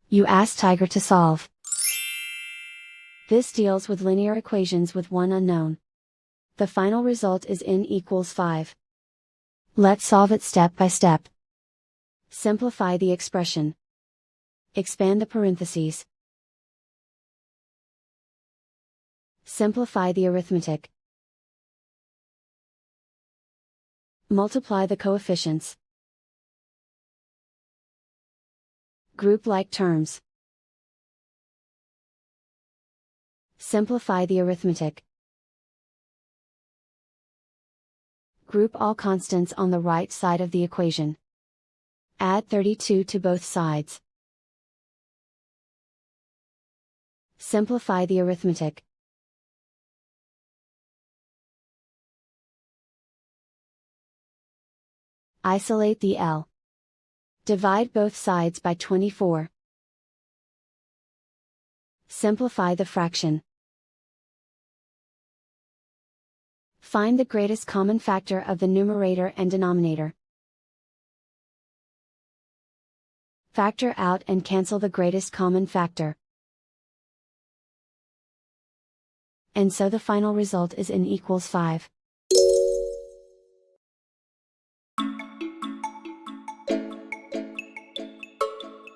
You ask Tiger to solve. This deals with linear equations with one unknown. The final result is n equals 5. Let's solve it step by step. Simplify the expression. Expand the parentheses. Simplify the arithmetic. Multiply the coefficients. Group like terms. Simplify the arithmetic. Group all constants on the right side of the equation. Add 32 to both sides. Simplify the arithmetic. Isolate the L. Divide both sides by 24. Simplify the fraction. Find the greatest common factor of the numerator and denominator. Factor out and cancel the greatest common factor. And so the final result is n equals 5.